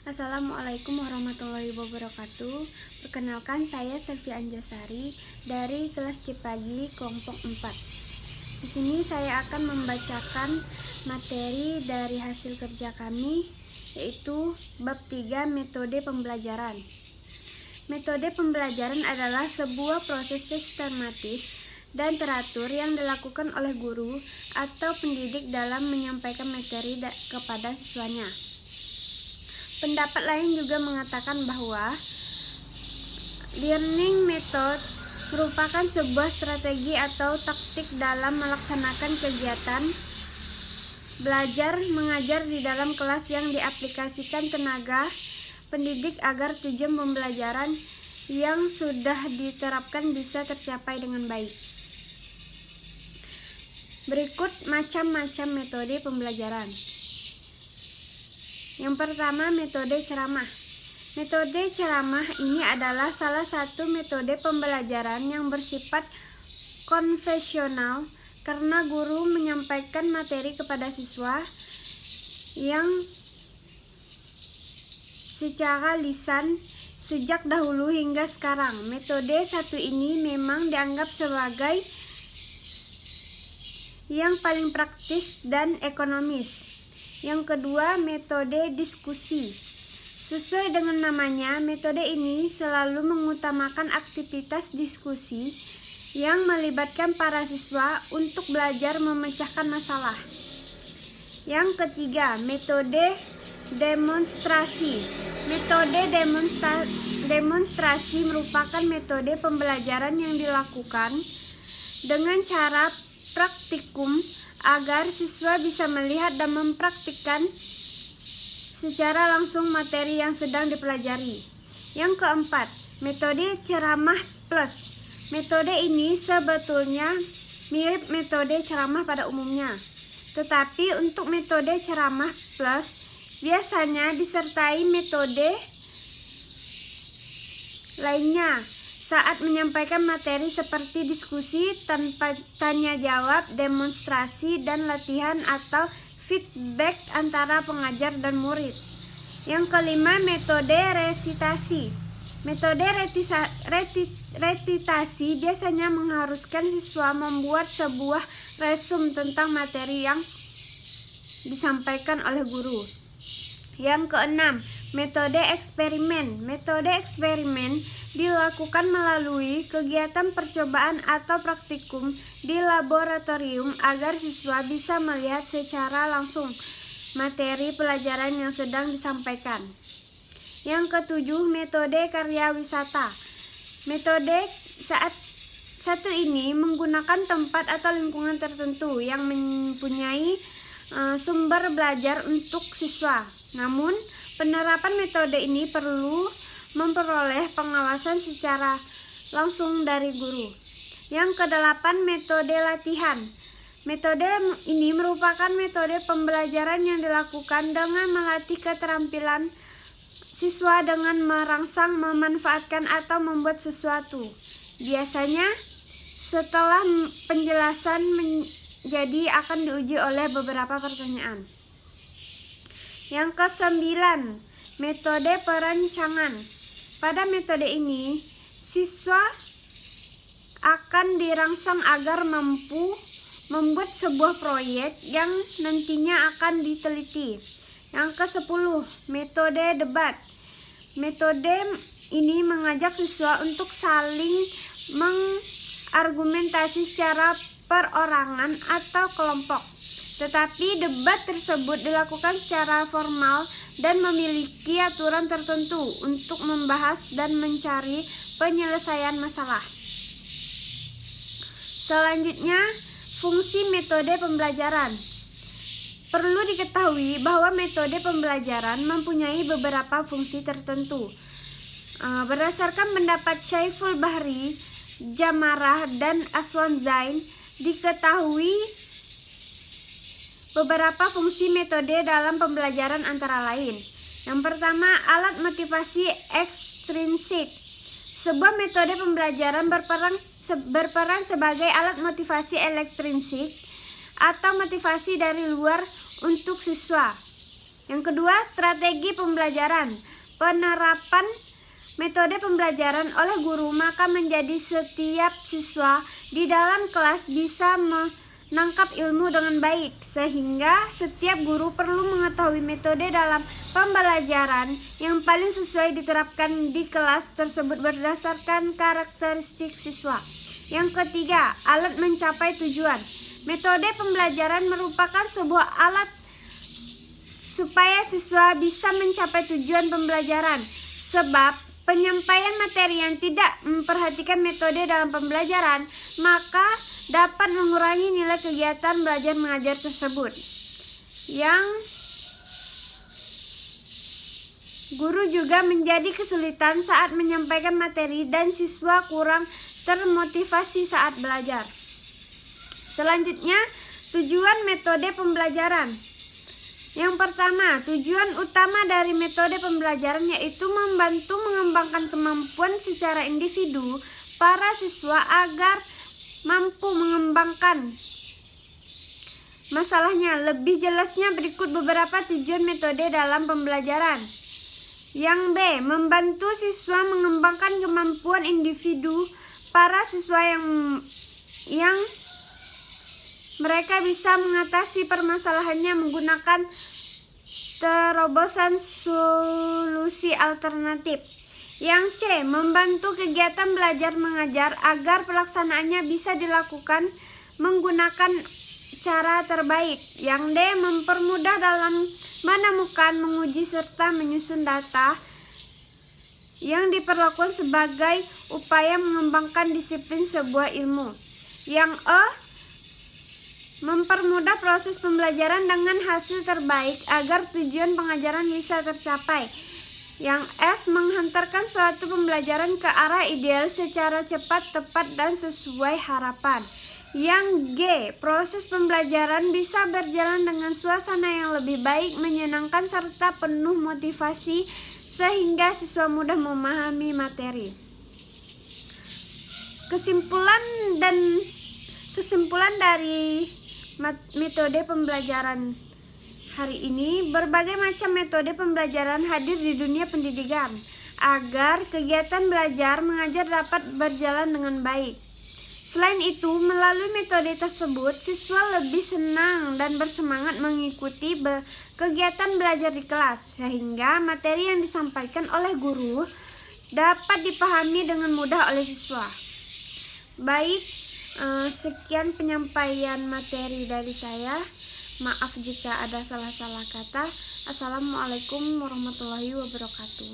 Assalamualaikum warahmatullahi wabarakatuh. Perkenalkan, saya Selvi Anjasari dari kelas C pagi kelompok 4. Di sini saya akan membacakan materi dari hasil kerja kami, yaitu bab 3 metode pembelajaran. Metode pembelajaran adalah sebuah proses sistematis dan teratur yang dilakukan oleh guru atau pendidik dalam menyampaikan materi kepada siswanya. Pendapat lain juga mengatakan bahwa learning method merupakan sebuah strategi atau taktik dalam melaksanakan kegiatan belajar mengajar di dalam kelas yang diaplikasikan tenaga pendidik agar tujuan pembelajaran yang sudah diterapkan bisa tercapai dengan baik. Berikut macam-macam metode pembelajaran. Yang pertama, metode ceramah. Metode ceramah ini adalah salah satu metode pembelajaran yang bersifat konvensional karena guru menyampaikan materi kepada siswa yang secara lisan sejak dahulu hingga sekarang. Metode satu ini memang dianggap sebagai yang paling praktis dan ekonomis. Yang kedua, metode diskusi. Sesuai dengan namanya, metode ini selalu mengutamakan aktivitas diskusi yang melibatkan para siswa untuk belajar memecahkan masalah. Yang ketiga, metode demonstrasi. Metode demonstrasi merupakan metode pembelajaran yang dilakukan dengan cara praktikum agar siswa bisa melihat dan mempraktikkan secara langsung materi yang sedang dipelajari. Yang keempat, metode ceramah plus. Metode ini sebetulnya mirip metode ceramah pada umumnya. Tetapi untuk metode ceramah plus biasanya disertai metode lainnya saat menyampaikan materi seperti diskusi, tanya jawab, demonstrasi, dan latihan atau feedback antara pengajar dan murid. Yang kelima, metode resitasi. Metode resitasi biasanya mengharuskan siswa membuat sebuah resume tentang materi yang disampaikan oleh guru. Yang keenam, metode eksperimen. Metode eksperimen dilakukan melalui kegiatan percobaan atau praktikum di laboratorium agar siswa bisa melihat secara langsung materi pelajaran yang sedang disampaikan. Yang ketujuh, metode karya wisata. Metode satu ini menggunakan tempat atau lingkungan tertentu yang mempunyai sumber belajar untuk siswa. Namun, penerapan metode ini perlu memperoleh pengawasan secara langsung dari guru. Yang kedelapan, metode latihan. Metode ini merupakan metode pembelajaran yang dilakukan dengan melatih keterampilan siswa dengan merangsang, memanfaatkan, atau membuat sesuatu. Biasanya, setelah penjelasan jadi akan diuji oleh beberapa pertanyaan. Yang kesembilan, metode perancangan. Pada metode ini, siswa akan dirangsang agar mampu membuat sebuah proyek yang nantinya akan diteliti. Yang ke-10, metode debat. Metode ini mengajak siswa untuk saling mengargumentasi secara perorangan atau kelompok. Tetapi debat tersebut dilakukan secara formal dan memiliki aturan tertentu untuk membahas dan mencari penyelesaian masalah. Selanjutnya, fungsi metode pembelajaran. Perlu diketahui bahwa metode pembelajaran mempunyai beberapa fungsi tertentu. Berdasarkan pendapat Syaiful Bahri, Jamarah, dan Aswan Zain, diketahui beberapa fungsi metode dalam pembelajaran antara lain. Yang pertama, alat motivasi ekstrinsik. Sebuah metode pembelajaran berperan sebagai alat motivasi ekstrinsik atau motivasi dari luar untuk siswa. Yang kedua, strategi pembelajaran. Penerapan metode pembelajaran oleh guru maka menjadi setiap siswa di dalam kelas bisa menangkap ilmu dengan baik, sehingga setiap guru perlu mengetahui metode dalam pembelajaran yang paling sesuai diterapkan di kelas tersebut berdasarkan karakteristik siswa. Yang ketiga, alat mencapai tujuan. Metode pembelajaran merupakan sebuah alat supaya siswa bisa mencapai tujuan pembelajaran, sebab penyampaian materi yang tidak memperhatikan metode dalam pembelajaran maka dapat mengurangi nilai kegiatan belajar mengajar tersebut. Yang guru juga menjadi kesulitan saat menyampaikan materi dan siswa kurang termotivasi saat belajar. Selanjutnya, tujuan metode pembelajaran. Yang pertama, tujuan utama dari metode pembelajaran yaitu membantu mengembangkan kemampuan secara individu para siswa agar mampu mengembangkan masalahnya. Lebih jelasnya berikut beberapa tujuan metode dalam pembelajaran. Yang B, membantu siswa mengembangkan kemampuan individu para siswa yang mereka bisa mengatasi permasalahannya menggunakan terobosan solusi alternatif. Yang C, membantu kegiatan belajar mengajar agar pelaksanaannya bisa dilakukan menggunakan cara terbaik. Yang D, mempermudah dalam menemukan, menguji, serta menyusun data yang diperlakukan sebagai upaya mengembangkan disiplin sebuah ilmu. Yang E, mempermudah proses pembelajaran dengan hasil terbaik agar tujuan pengajaran bisa tercapai. Yang F, menghantarkan suatu pembelajaran ke arah ideal secara cepat, tepat, dan sesuai harapan. Yang G, proses pembelajaran bisa berjalan dengan suasana yang lebih baik, menyenangkan, serta penuh motivasi sehingga siswa mudah memahami materi. Kesimpulan dari metode pembelajaran hari ini, berbagai macam metode pembelajaran hadir di dunia pendidikan agar kegiatan belajar mengajar dapat berjalan dengan baik. Selain itu, melalui metode tersebut, siswa lebih senang dan bersemangat mengikuti kegiatan belajar di kelas, sehingga materi yang disampaikan oleh guru dapat dipahami dengan mudah oleh siswa. Baik, sekian penyampaian materi dari saya. Maaf jika ada salah-salah kata. Assalamualaikum warahmatullahi wabarakatuh.